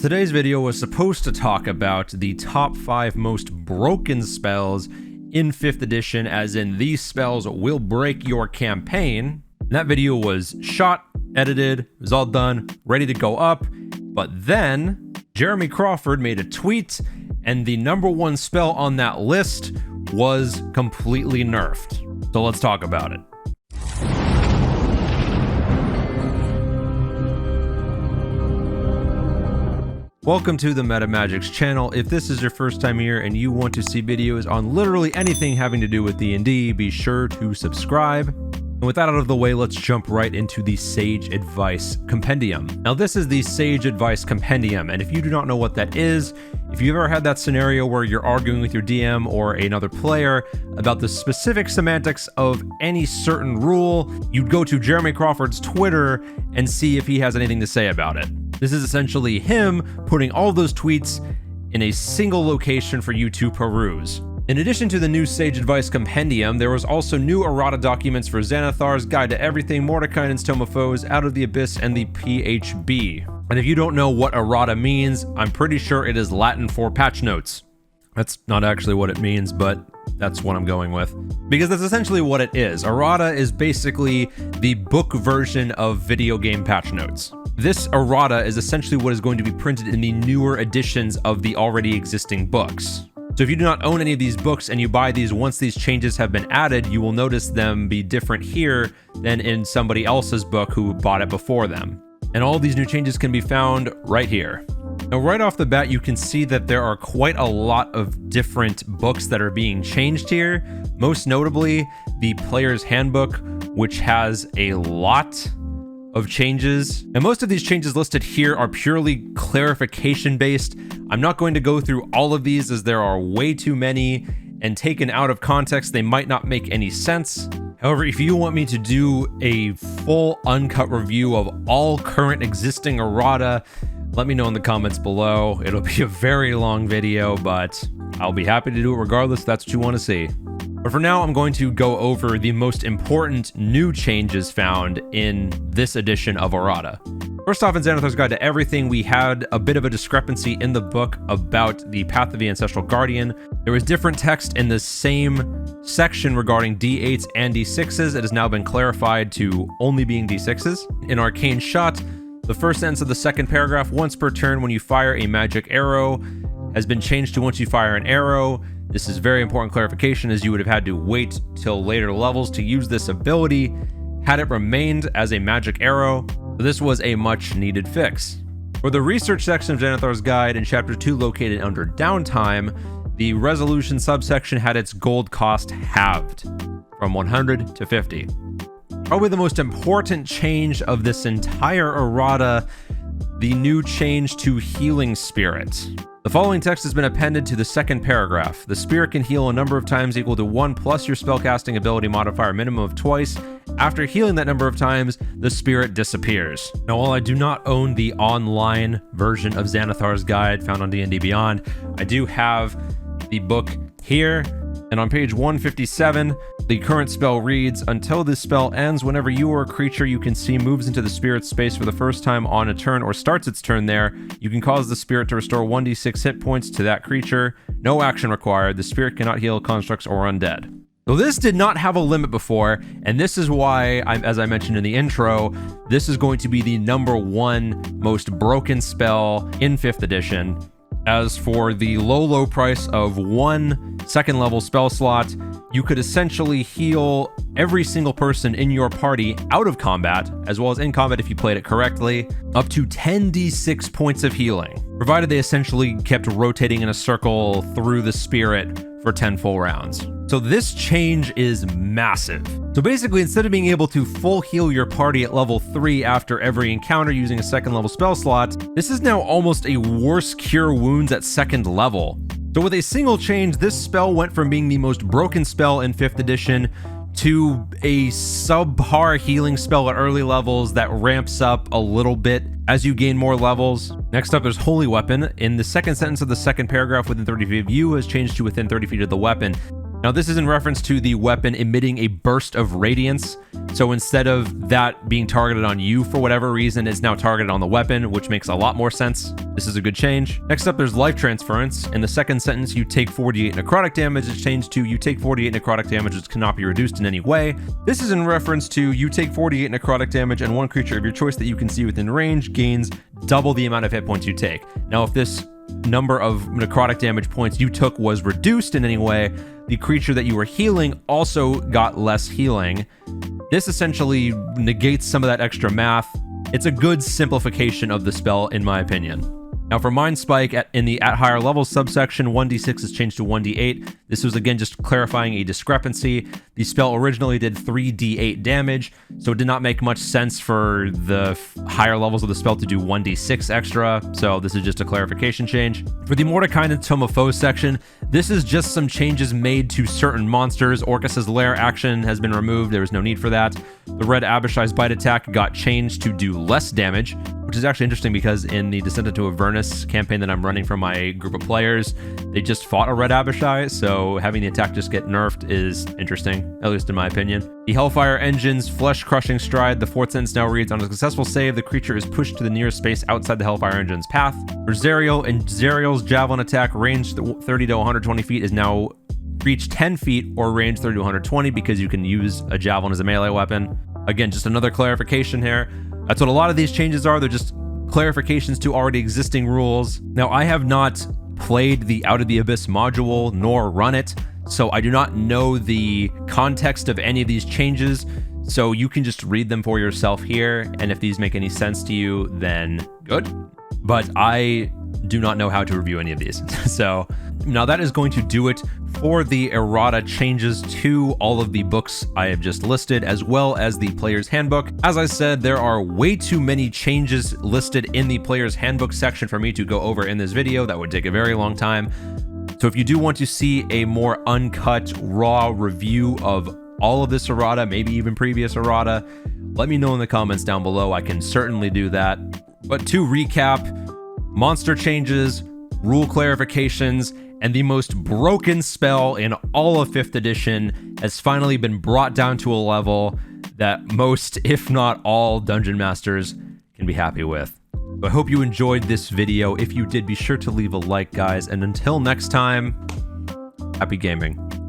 Today's video was supposed to talk about the top 5 most broken spells in 5th edition, as in these spells will break your campaign. And that video was shot, edited, it was all done, ready to go up, but then Jeremy Crawford made a tweet and the number 1 spell on that list was completely nerfed. So let's talk about it. Welcome to the MetaMagics channel. If this is your first time here and you want to see videos on literally anything having to do with D&D, be sure to subscribe. And with that out of the way, let's jump right into the Sage Advice Compendium. Now this is the Sage Advice Compendium, and if you do not know what that is, if you've ever had that scenario where you're arguing with your DM or another player about the specific semantics of any certain rule, you'd go to Jeremy Crawford's Twitter and see if he has anything to say about it. This is essentially him putting all those tweets in a single location for you to peruse. In addition to the new Sage Advice Compendium, there was also new errata documents for Xanthus, Guide to Everything, Mordekainen's Tome of Foes, Out of the Abyss, and the PHB. And if you don't know what errata means, I'm pretty sure it is Latin for patch notes. That's not actually what it means, but that's what I'm going with. Because that's essentially what it is. Errata is basically the book version of video game patch notes. This errata is essentially what is going to be printed in the newer editions of the already existing books. So if you do not own any of these books and you buy these once these changes have been added, you will notice them be different here than in somebody else's book who bought it before them. And all these new changes can be found right here. Now, right off the bat, you can see that there are quite a lot of different books that are being changed here. Most notably, the Player's Handbook, which has a lot of changes. And most of these changes listed here are purely clarification based. I'm not going to go through all of these as there are way too many, and taken out of context, they might not make any sense. However, if you want me to do a full uncut review of all current existing errata, let me know in the comments below. It'll be a very long video, but I'll be happy to do it regardless if that's what you want to see. But for now, I'm going to go over the most important new changes found in this edition of Errata. First off, in Xanthus' Guide to Everything, we had a bit of a discrepancy in the book about the Path of the Ancestral Guardian. There was different text in the same section regarding D8s and D6s. It has now been clarified to only being D6s. In Arcane Shot, the first sentence of the second paragraph, once per turn when you fire a magic arrow, has been changed to once you fire an arrow. This is very important clarification, as you would have had to wait till later levels to use this ability had it remained as a magic arrow. So this was a much needed fix. For the research section of Xanthus' Guide in chapter 2 located under downtime, the resolution subsection had its gold cost halved from 100 to 50. Probably the most important change of this entire errata, the new change to Healing Spirit. The following text has been appended to the second paragraph. The spirit can heal a number of times equal to 1 plus your spellcasting ability modifier, minimum of twice. After healing that number of times, the spirit disappears. Now, while I do not own the online version of Xanthus' Guide found on D&D Beyond, I do have the book here. And on page 157, the current spell reads, until this spell ends, whenever you or a creature you can see moves into the spirit's space for the first time on a turn or starts its turn there, you can cause the spirit to restore 1d6 hit points to that creature. No action required. The spirit cannot heal constructs or undead. So this did not have a limit before, and this is why, as I mentioned in the intro, this is going to be the number 1 most broken spell in 5th edition. As for the low price of 1 second level spell slot, you could essentially heal every single person in your party out of combat, as well as in combat if you played it correctly, up to 10d6 points of healing, provided they essentially kept rotating in a circle through the spirit for 10 full rounds. So this change is massive. So basically, instead of being able to full heal your party at level 3 after every encounter using a second level spell slot, this is now almost a worse cure wounds at second level. So with a single change, this spell went from being the most broken spell in 5th edition to a subpar healing spell at early levels that ramps up a little bit as you gain more levels. Next up, there's Holy Weapon. In the second sentence of the second paragraph, within 30 feet of you has changed to within 30 feet of the weapon. Now this is in reference to the weapon emitting a burst of radiance. So instead of that being targeted on you for whatever reason, it's now targeted on the weapon, which makes a lot more sense. This is a good change. Next up, there's life transference. In the second sentence, you take 48 necrotic damage. It's changed to you take 48 necrotic damage which cannot be reduced in any way. This is in reference to you take 48 necrotic damage and one creature of your choice that you can see within range gains double the amount of hit points you take. Now, if this number of necrotic damage points you took was reduced in any way, the creature that you were healing also got less healing. This essentially negates some of that extra math. It's a good simplification of the spell, in my opinion. Now for Mind Spike, in the at higher levels subsection, 1d6 is changed to 1d8. This was again just clarifying a discrepancy. The spell originally did 3d8 damage, so it did not make much sense for the higher levels of the spell to do 1d6 extra, so this is just a clarification change. For the Mordekainen's Tome of Foes section, this is just some changes made to certain monsters. Orcus's Lair action has been removed, there was no need for that. The Red Abishai's Bite attack got changed to do less damage, which is actually interesting because in the Descent into Avernus campaign that I'm running for my group of players, they just fought a Red Abishai, so having the attack just get nerfed is interesting, at least in my opinion. The Hellfire Engine's Flesh Crushing Stride, the fourth sentence now reads, on a successful save, the creature is pushed to the nearest space outside the Hellfire Engine's path. For Zerial, and Zerial's Javelin attack, range 30 to 120 feet is now reach 10 feet or range 30 to 120 because you can use a Javelin as a melee weapon. Again, just another clarification here. That's what a lot of these changes are. They're just clarifications to already existing rules. Now, I have not played the Out of the Abyss module nor run it, so I do not know the context of any of these changes. So you can just read them for yourself here, and if these make any sense to you, then good. But I do not know how to review any of these. So now that is going to do it for the errata changes to all of the books I have just listed, as well as the player's handbook. As I said, there are way too many changes listed in the player's handbook section for me to go over in this video. That would take a very long time. So if you do want to see a more uncut, raw review of all of this errata, maybe even previous errata, let me know in the comments down below. I can certainly do that. But to recap, monster changes, rule clarifications, and the most broken spell in all of 5th edition has finally been brought down to a level that most, if not all, dungeon masters can be happy with. So I hope you enjoyed this video. If you did, be sure to leave a like, guys, and until next time, happy gaming.